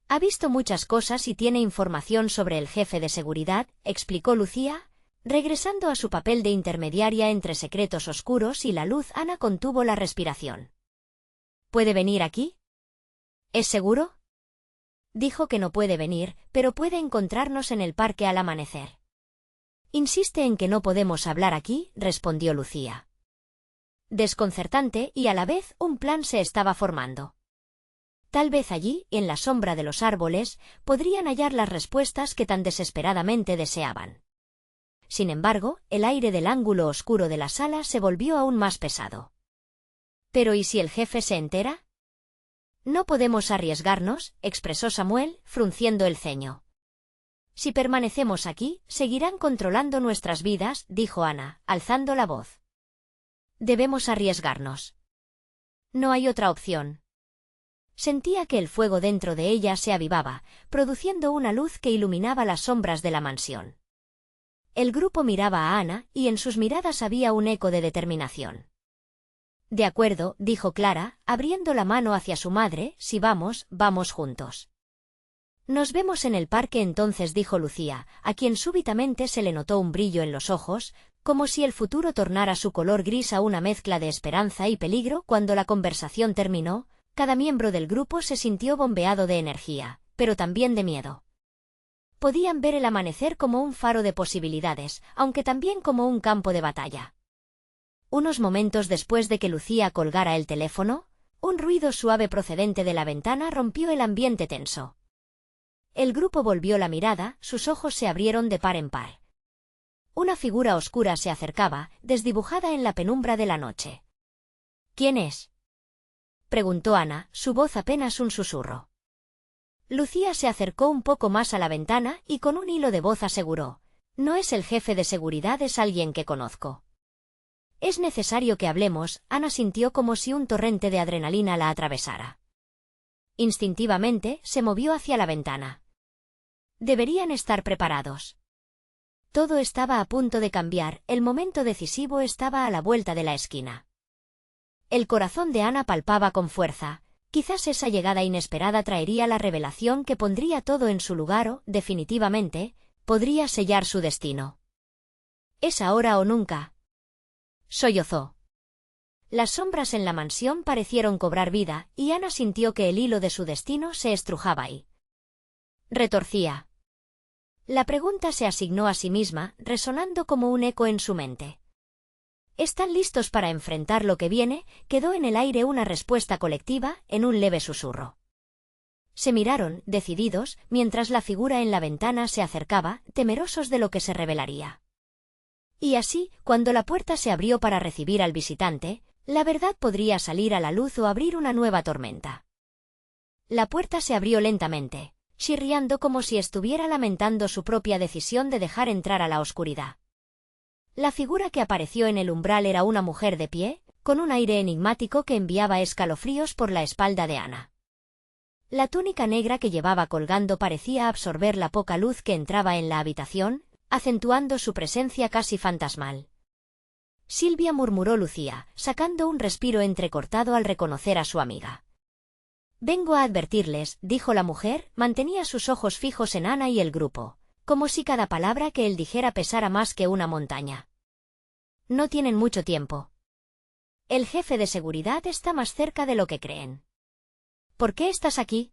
Ha visto muchas cosas y tiene información sobre el jefe de seguridad, explicó Lucía, regresando a su papel de intermediaria entre secretos oscuros y la luz. Ana contuvo la respiración. ¿Puede venir aquí? ¿Es seguro? Dijo que no puede venir, pero puede encontrarnos en el parque al amanecer. Insiste en que no podemos hablar aquí, respondió Lucía. Desconcertante y a la vez un plan se estaba formando. Tal vez allí, en la sombra de los árboles, podrían hallar las respuestas que tan desesperadamente deseaban. Sin embargo, el aire del ángulo oscuro de la sala se volvió aún más pesado. ¿Pero y si el jefe se entera? No podemos arriesgarnos, expresó Samuel, frunciendo el ceño. Si permanecemos aquí, seguirán controlando nuestras vidas, dijo Ana, alzando la voz. Debemos arriesgarnos. No hay otra opción. Sentía que el fuego dentro de ella se avivaba, produciendo una luz que iluminaba las sombras de la mansión. El grupo miraba a Ana, y en sus miradas había un eco de determinación. De acuerdo, dijo Clara, abriendo la mano hacia su madre, si vamos, vamos juntos. Nos vemos en el parque entonces, dijo Lucía, a quien súbitamente se le notó un brillo en los ojos, como si el futuro tornara su color gris a una mezcla de esperanza y peligro. Cuando la conversación terminó, cada miembro del grupo se sintió bombeado de energía, pero también de miedo. Podían ver el amanecer como un faro de posibilidades, aunque también como un campo de batalla. Unos momentos después de que Lucía colgara el teléfono, un ruido suave procedente de la ventana rompió el ambiente tenso. El grupo volvió la mirada, sus ojos se abrieron de par en par. Una figura oscura se acercaba, desdibujada en la penumbra de la noche. ¿Quién es?, preguntó Ana, su voz apenas un susurro. Lucía se acercó un poco más a la ventana y con un hilo de voz aseguró: no es el jefe de seguridad, es alguien que conozco. Es necesario que hablemos. Ana sintió como si un torrente de adrenalina la atravesara. Instintivamente, se movió hacia la ventana. Deberían estar preparados. Todo estaba a punto de cambiar, el momento decisivo estaba a la vuelta de la esquina. El corazón de Ana palpaba con fuerza. Quizás esa llegada inesperada traería la revelación que pondría todo en su lugar o, definitivamente, podría sellar su destino. ¿Es ahora o nunca?, sollozó. Las sombras en la mansión parecieron cobrar vida, y Ana sintió que el hilo de su destino se estrujaba y retorcía. La pregunta se asignó a sí misma, resonando como un eco en su mente. ¿Están listos para enfrentar lo que viene?, quedó en el aire una respuesta colectiva, en un leve susurro. Se miraron, decididos, mientras la figura en la ventana se acercaba, temerosos de lo que se revelaría. Y así, cuando la puerta se abrió para recibir al visitante, la verdad podría salir a la luz o abrir una nueva tormenta. La puerta se abrió lentamente, chirriando como si estuviera lamentando su propia decisión de dejar entrar a la oscuridad. La figura que apareció en el umbral era una mujer de pie, con un aire enigmático que enviaba escalofríos por la espalda de Ana. La túnica negra que llevaba colgando parecía absorber la poca luz que entraba en la habitación, acentuando su presencia casi fantasmal. Silvia, murmuró Lucía, sacando un respiro entrecortado al reconocer a su amiga. Vengo a advertirles, dijo la mujer, mantenía sus ojos fijos en Ana y el grupo, como si cada palabra que él dijera pesara más que una montaña. No tienen mucho tiempo. El jefe de seguridad está más cerca de lo que creen. ¿Por qué estás aquí?,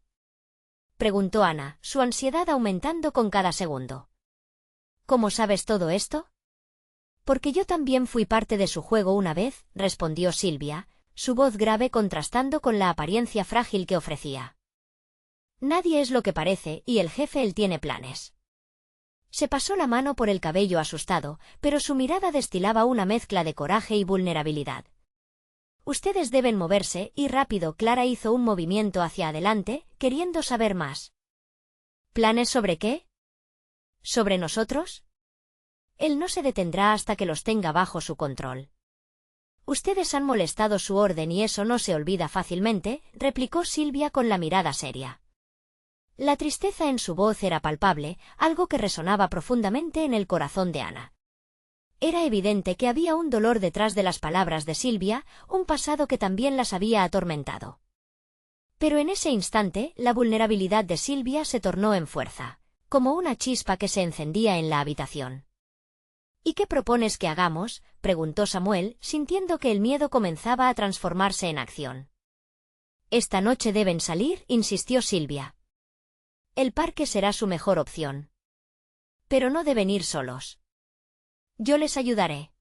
preguntó Ana, su ansiedad aumentando con cada segundo. ¿Cómo sabes todo esto? Porque yo también fui parte de su juego una vez, respondió Silvia, su voz grave contrastando con la apariencia frágil que ofrecía. Nadie es lo que parece, y el jefe él tiene planes. Se pasó la mano por el cabello asustado, pero su mirada destilaba una mezcla de coraje y vulnerabilidad. Ustedes deben moverse, y rápido. Clara hizo un movimiento hacia adelante, queriendo saber más. ¿Planes sobre qué? ¿Sobre nosotros? Él no se detendrá hasta que los tenga bajo su control. Ustedes han molestado su orden y eso no se olvida fácilmente, replicó Silvia con la mirada seria. La tristeza en su voz era palpable, algo que resonaba profundamente en el corazón de Ana. Era evidente que había un dolor detrás de las palabras de Silvia, un pasado que también las había atormentado. Pero en ese instante, la vulnerabilidad de Silvia se tornó en fuerza, como una chispa que se encendía en la habitación. ¿Y qué propones que hagamos?, preguntó Samuel, sintiendo que el miedo comenzaba a transformarse en acción. Esta noche deben salir, insistió Silvia. El parque será su mejor opción. Pero no deben ir solos. Yo les ayudaré.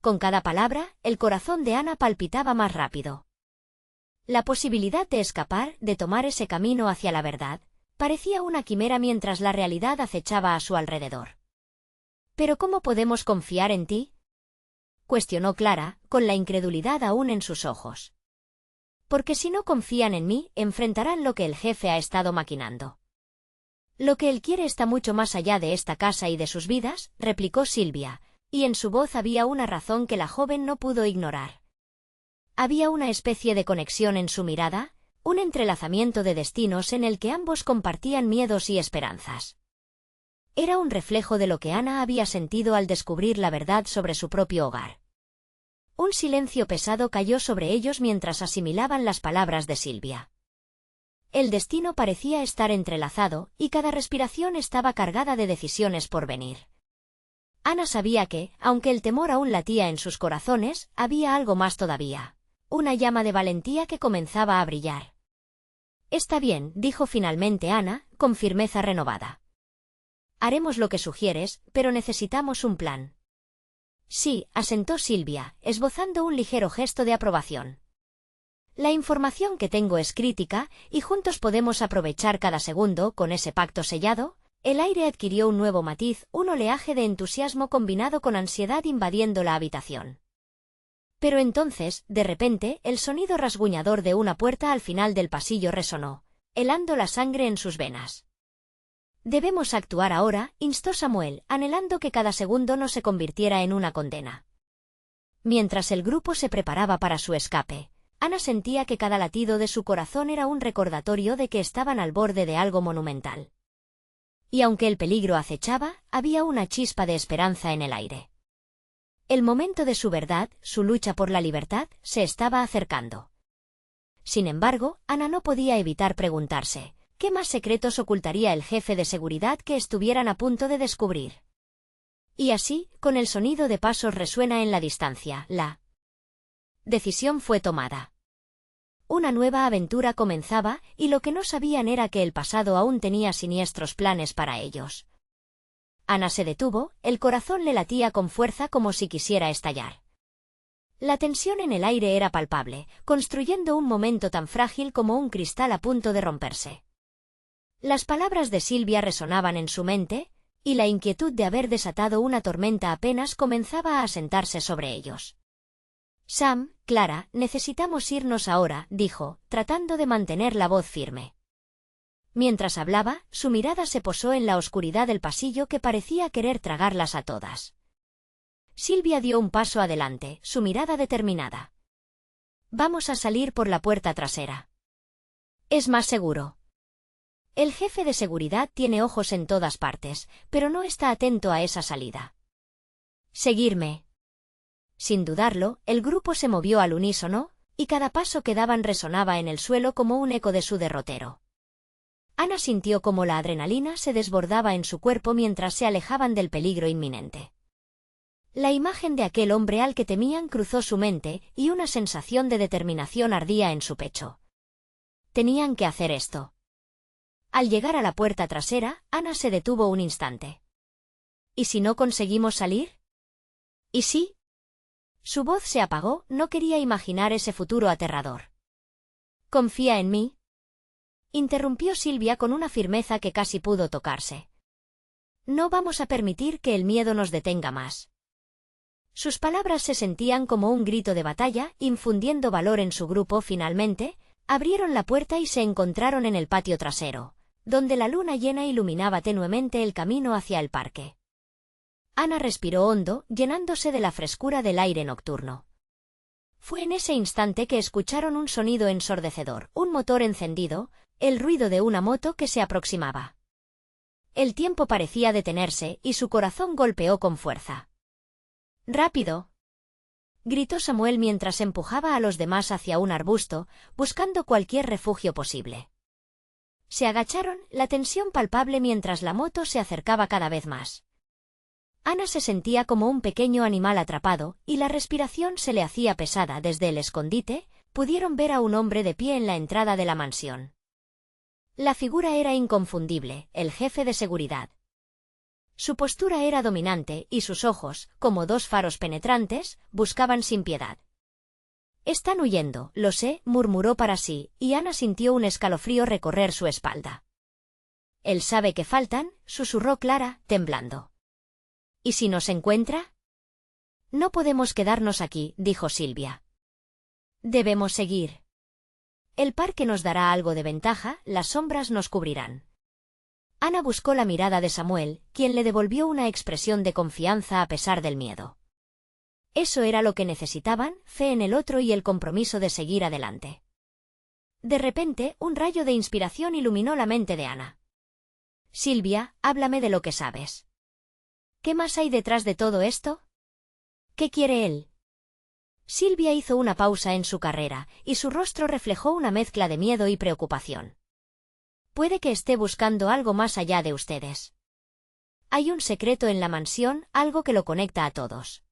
Con cada palabra, el corazón de Ana palpitaba más rápido. La posibilidad de escapar, de tomar ese camino hacia la verdad, parecía una quimera mientras la realidad acechaba a su alrededor. ¿Pero cómo podemos confiar en ti?, cuestionó Clara, con la incredulidad aún en sus ojos. Porque si no confían en mí, enfrentarán lo que el jefe ha estado maquinando. Lo que él quiere está mucho más allá de esta casa y de sus vidas, replicó Silvia, y en su voz había una razón que la joven no pudo ignorar. Había una especie de conexión en su mirada, un entrelazamiento de destinos en el que ambos compartían miedos y esperanzas. Era un reflejo de lo que Ana había sentido al descubrir la verdad sobre su propio hogar. Un silencio pesado cayó sobre ellos mientras asimilaban las palabras de Silvia. El destino parecía estar entrelazado, y cada respiración estaba cargada de decisiones por venir. Ana sabía que, aunque el temor aún latía en sus corazones, había algo más todavía, una llama de valentía que comenzaba a brillar. Está bien, dijo finalmente Ana, con firmeza renovada. Haremos lo que sugieres, pero necesitamos un plan. Sí, asentó Silvia, esbozando un ligero gesto de aprobación. La información que tengo es crítica, y juntos podemos aprovechar cada segundo. Con ese pacto sellado, el aire adquirió un nuevo matiz, un oleaje de entusiasmo combinado con ansiedad invadiendo la habitación. Pero entonces, de repente, el sonido rasguñador de una puerta al final del pasillo resonó, helando la sangre en sus venas. Debemos actuar ahora, instó Samuel, anhelando que cada segundo no se convirtiera en una condena. Mientras el grupo se preparaba para su escape, Ana sentía que cada latido de su corazón era un recordatorio de que estaban al borde de algo monumental. Y aunque el peligro acechaba, había una chispa de esperanza en el aire. El momento de su verdad, su lucha por la libertad, se estaba acercando. Sin embargo, Ana no podía evitar preguntarse, ¿qué más secretos ocultaría el jefe de seguridad que estuvieran a punto de descubrir? Y así, con el sonido de pasos resuena en la distancia, la decisión fue tomada. Una nueva aventura comenzaba, y lo que no sabían era que el pasado aún tenía siniestros planes para ellos. Ana se detuvo, el corazón le latía con fuerza como si quisiera estallar. La tensión en el aire era palpable, construyendo un momento tan frágil como un cristal a punto de romperse. Las palabras de Silvia resonaban en su mente, y la inquietud de haber desatado una tormenta apenas comenzaba a asentarse sobre ellos. Sam, Clara, necesitamos irnos ahora, dijo, tratando de mantener la voz firme. Mientras hablaba, su mirada se posó en la oscuridad del pasillo que parecía querer tragarlas a todas. Silvia dio un paso adelante, su mirada determinada. Vamos a salir por la puerta trasera. Es más seguro. El jefe de seguridad tiene ojos en todas partes, pero no está atento a esa salida. Seguirme. Sin dudarlo, el grupo se movió al unísono, y cada paso que daban resonaba en el suelo como un eco de su derrotero. Ana sintió como la adrenalina se desbordaba en su cuerpo mientras se alejaban del peligro inminente. La imagen de aquel hombre al que temían cruzó su mente, y una sensación de determinación ardía en su pecho. Tenían que hacer esto. Al llegar a la puerta trasera, Ana se detuvo un instante. ¿Y si no conseguimos salir? ¿Y sí? Su voz se apagó, no quería imaginar ese futuro aterrador. ¿Confía en mí?, interrumpió Silvia con una firmeza que casi pudo tocarse. No vamos a permitir que el miedo nos detenga más. Sus palabras se sentían como un grito de batalla, infundiendo valor en su grupo. Finalmente, abrieron la puerta y se encontraron en el patio trasero, donde la luna llena iluminaba tenuemente el camino hacia el parque. Ana respiró hondo, llenándose de la frescura del aire nocturno. Fue en ese instante que escucharon un sonido ensordecedor, un motor encendido, el ruido de una moto que se aproximaba. El tiempo parecía detenerse y su corazón golpeó con fuerza. ¡Rápido!, gritó Samuel mientras empujaba a los demás hacia un arbusto, buscando cualquier refugio posible. Se agacharon, la tensión palpable mientras la moto se acercaba cada vez más. Ana se sentía como un pequeño animal atrapado, y la respiración se le hacía pesada. Desde el escondite, pudieron ver a un hombre de pie en la entrada de la mansión. La figura era inconfundible, el jefe de seguridad. Su postura era dominante, y sus ojos, como dos faros penetrantes, buscaban sin piedad. «Están huyendo, lo sé», murmuró para sí, y Ana sintió un escalofrío recorrer su espalda. «Él sabe que faltan», susurró Clara, temblando. «¿Y si nos encuentra?» «No podemos quedarnos aquí», dijo Silvia. «Debemos seguir. El parque nos dará algo de ventaja, las sombras nos cubrirán». Ana buscó la mirada de Samuel, quien le devolvió una expresión de confianza a pesar del miedo. Eso era lo que necesitaban, fe en el otro y el compromiso de seguir adelante. De repente, un rayo de inspiración iluminó la mente de Ana. «Silvia, háblame de lo que sabes. ¿Qué más hay detrás de todo esto? ¿Qué quiere él?» Silvia hizo una pausa en su carrera, y su rostro reflejó una mezcla de miedo y preocupación. «Puede que esté buscando algo más allá de ustedes. Hay un secreto en la mansión, algo que lo conecta a todos.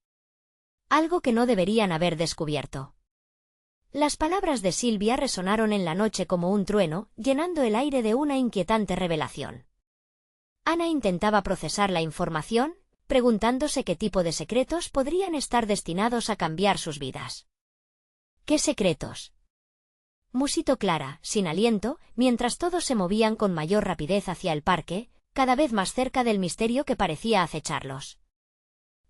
Algo que no deberían haber descubierto». Las palabras de Silvia resonaron en la noche como un trueno, llenando el aire de una inquietante revelación. Ana intentaba procesar la información, preguntándose qué tipo de secretos podrían estar destinados a cambiar sus vidas. «¿Qué secretos?», musitó Clara, sin aliento, mientras todos se movían con mayor rapidez hacia el parque, cada vez más cerca del misterio que parecía acecharlos.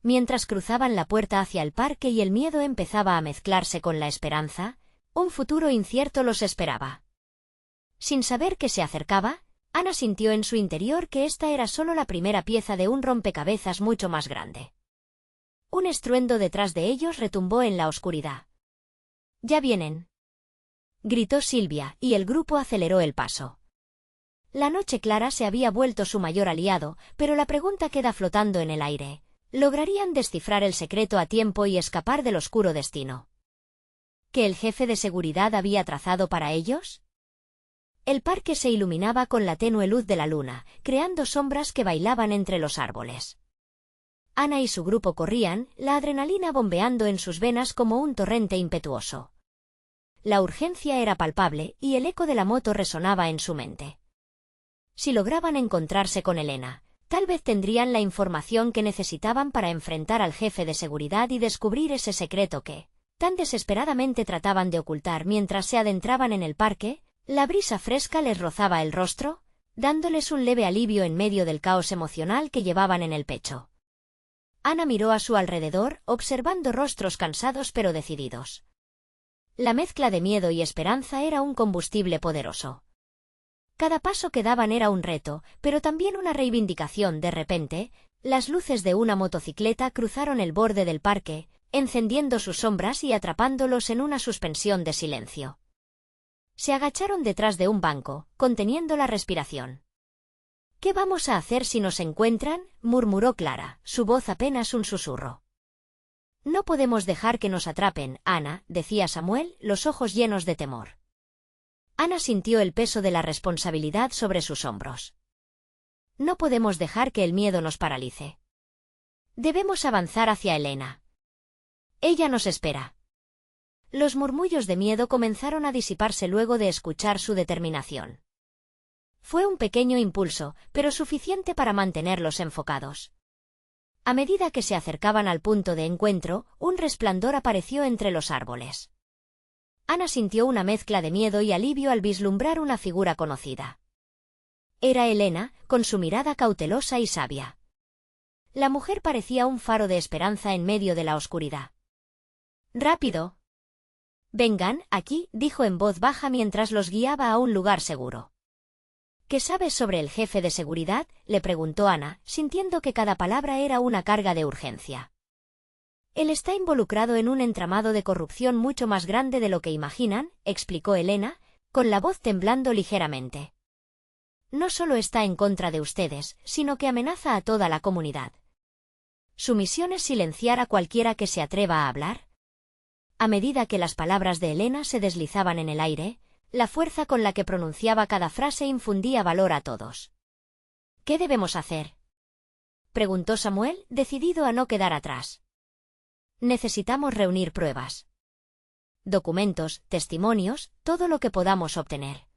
Mientras cruzaban la puerta hacia el parque y el miedo empezaba a mezclarse con la esperanza, un futuro incierto los esperaba. Sin saber que se acercaba, Ana sintió en su interior que esta era solo la primera pieza de un rompecabezas mucho más grande. Un estruendo detrás de ellos retumbó en la oscuridad. «¡Ya vienen!», gritó Silvia, y el grupo aceleró el paso. La noche clara se había vuelto su mayor aliado, pero la pregunta queda flotando en el aire. ¿Lograrían descifrar el secreto a tiempo y escapar del oscuro destino que el jefe de seguridad había trazado para ellos? El parque se iluminaba con la tenue luz de la luna, creando sombras que bailaban entre los árboles. Ana y su grupo corrían, la adrenalina bombeando en sus venas como un torrente impetuoso. La urgencia era palpable, y el eco de la moto resonaba en su mente. Si lograban encontrarse con Elena, tal vez tendrían la información que necesitaban para enfrentar al jefe de seguridad y descubrir ese secreto que, tan desesperadamente trataban de ocultar mientras se adentraban en el parque. La brisa fresca les rozaba el rostro, dándoles un leve alivio en medio del caos emocional que llevaban en el pecho. Ana miró a su alrededor, observando rostros cansados pero decididos. La mezcla de miedo y esperanza era un combustible poderoso. Cada paso que daban era un reto, pero también una reivindicación. De repente, las luces de una motocicleta cruzaron el borde del parque, encendiendo sus sombras y atrapándolos en una suspensión de silencio. Se agacharon detrás de un banco, conteniendo la respiración. «¿Qué vamos a hacer si nos encuentran?», murmuró Clara, su voz apenas un susurro. «No podemos dejar que nos atrapen, Ana», decía Samuel, los ojos llenos de temor. Ana sintió el peso de la responsabilidad sobre sus hombros. «No podemos dejar que el miedo nos paralice. Debemos avanzar hacia Elena. Ella nos espera». Los murmullos de miedo comenzaron a disiparse luego de escuchar su determinación. Fue un pequeño impulso, pero suficiente para mantenerlos enfocados. A medida que se acercaban al punto de encuentro, un resplandor apareció entre los árboles. Ana sintió una mezcla de miedo y alivio al vislumbrar una figura conocida. Era Elena, con su mirada cautelosa y sabia. La mujer parecía un faro de esperanza en medio de la oscuridad. «Rápido. Vengan, aquí», dijo en voz baja mientras los guiaba a un lugar seguro. ¿Qué sabes sobre el jefe de seguridad?, le preguntó Ana, sintiendo que cada palabra era una carga de urgencia. Él está involucrado en un entramado de corrupción mucho más grande de lo que imaginan, explicó Elena, con la voz temblando ligeramente. No solo está en contra de ustedes, sino que amenaza a toda la comunidad. ¿Su misión es silenciar a cualquiera que se atreva a hablar? A medida que las palabras de Elena se deslizaban en el aire, la fuerza con la que pronunciaba cada frase infundía valor a todos. ¿Qué debemos hacer?, preguntó Samuel, decidido a no quedar atrás. Necesitamos reunir pruebas. Documentos, testimonios, todo lo que podamos obtener.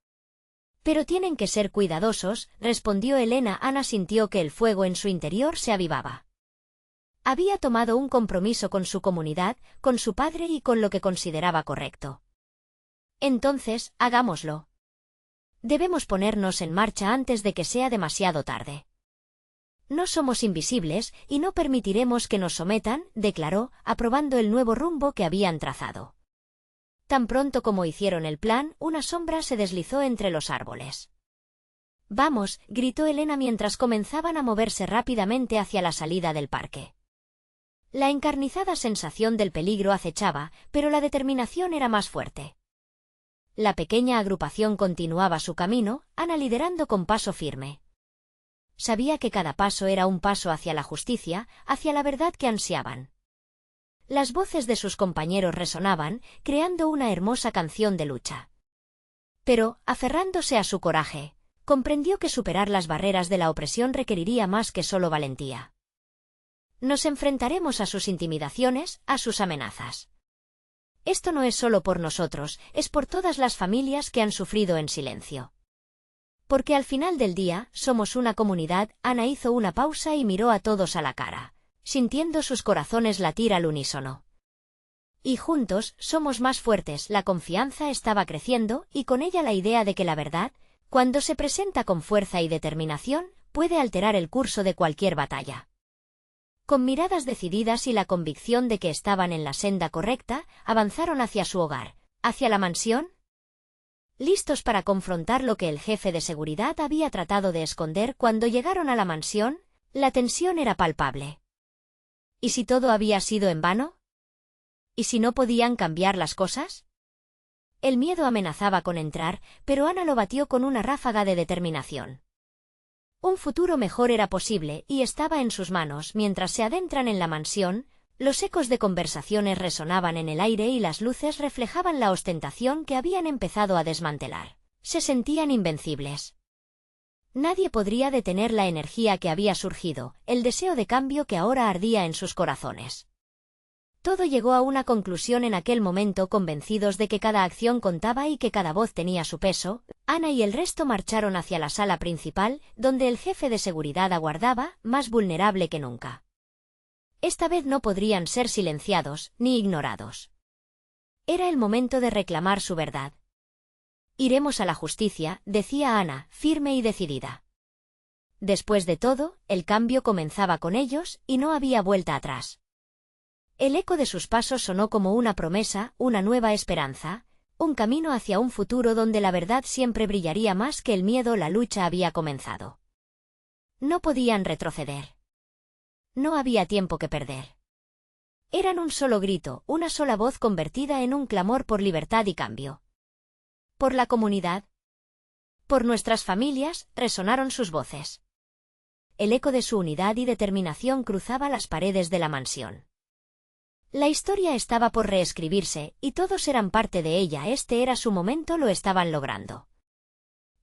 Pero tienen que ser cuidadosos, respondió Elena. Ana sintió que el fuego en su interior se avivaba. Había tomado un compromiso con su comunidad, con su padre y con lo que consideraba correcto. Entonces, hagámoslo. Debemos ponernos en marcha antes de que sea demasiado tarde. No somos invisibles y no permitiremos que nos sometan, declaró, aprobando el nuevo rumbo que habían trazado. Tan pronto como hicieron el plan, una sombra se deslizó entre los árboles. «Vamos», gritó Elena mientras comenzaban a moverse rápidamente hacia la salida del parque. La encarnizada sensación del peligro acechaba, pero la determinación era más fuerte. La pequeña agrupación continuaba su camino, Ana liderando con paso firme. Sabía que cada paso era un paso hacia la justicia, hacia la verdad que ansiaban. Las voces de sus compañeros resonaban, creando una hermosa canción de lucha. Pero, aferrándose a su coraje, comprendió que superar las barreras de la opresión requeriría más que solo valentía. Nos enfrentaremos a sus intimidaciones, a sus amenazas. Esto no es solo por nosotros, es por todas las familias que han sufrido en silencio. Porque al final del día, somos una comunidad. Ana hizo una pausa y miró a todos a la cara, sintiendo sus corazones latir al unísono. Y juntos, somos más fuertes. La confianza estaba creciendo, y con ella la idea de que la verdad, cuando se presenta con fuerza y determinación, puede alterar el curso de cualquier batalla. Con miradas decididas y la convicción de que estaban en la senda correcta, avanzaron hacia su hogar, hacia la mansión, listos para confrontar lo que el jefe de seguridad había tratado de esconder. Cuando llegaron a la mansión, la tensión era palpable. ¿Y si todo había sido en vano? ¿Y si no podían cambiar las cosas? El miedo amenazaba con entrar, pero Ana lo batió con una ráfaga de determinación. Un futuro mejor era posible y estaba en sus manos. Mientras se adentran en la mansión, los ecos de conversaciones resonaban en el aire y las luces reflejaban la ostentación que habían empezado a desmantelar. Se sentían invencibles. Nadie podría detener la energía que había surgido, el deseo de cambio que ahora ardía en sus corazones. Todo llegó a una conclusión en aquel momento. Convencidos de que cada acción contaba y que cada voz tenía su peso, Ana y el resto marcharon hacia la sala principal, donde el jefe de seguridad aguardaba, más vulnerable que nunca. Esta vez no podrían ser silenciados, ni ignorados. Era el momento de reclamar su verdad. «Iremos a la justicia», decía Ana, firme y decidida. Después de todo, el cambio comenzaba con ellos, y no había vuelta atrás. El eco de sus pasos sonó como una promesa, una nueva esperanza, un camino hacia un futuro donde la verdad siempre brillaría más que el miedo. La lucha había comenzado. No podían retroceder. No había tiempo que perder. Eran un solo grito, una sola voz convertida en un clamor por libertad y cambio. Por la comunidad. Por nuestras familias, resonaron sus voces. El eco de su unidad y determinación cruzaba las paredes de la mansión. La historia estaba por reescribirse, y todos eran parte de ella. Este era su momento, lo estaban logrando.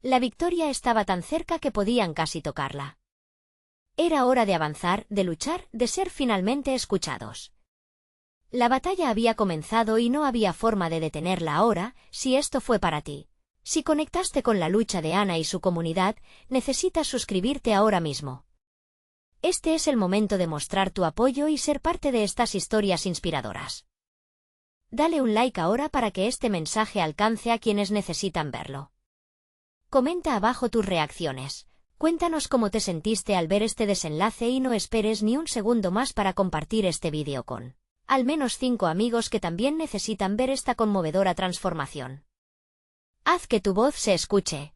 La victoria estaba tan cerca que podían casi tocarla. Era hora de avanzar, de luchar, de ser finalmente escuchados. La batalla había comenzado y no había forma de detenerla ahora. Si esto fue para ti, si conectaste con la lucha de Ana y su comunidad, necesitas suscribirte ahora mismo. Este es el momento de mostrar tu apoyo y ser parte de estas historias inspiradoras. Dale un like ahora para que este mensaje alcance a quienes necesitan verlo. Comenta abajo tus reacciones. Cuéntanos cómo te sentiste al ver este desenlace y no esperes ni un segundo más para compartir este vídeo con al menos 5 amigos que también necesitan ver esta conmovedora transformación. Haz que tu voz se escuche.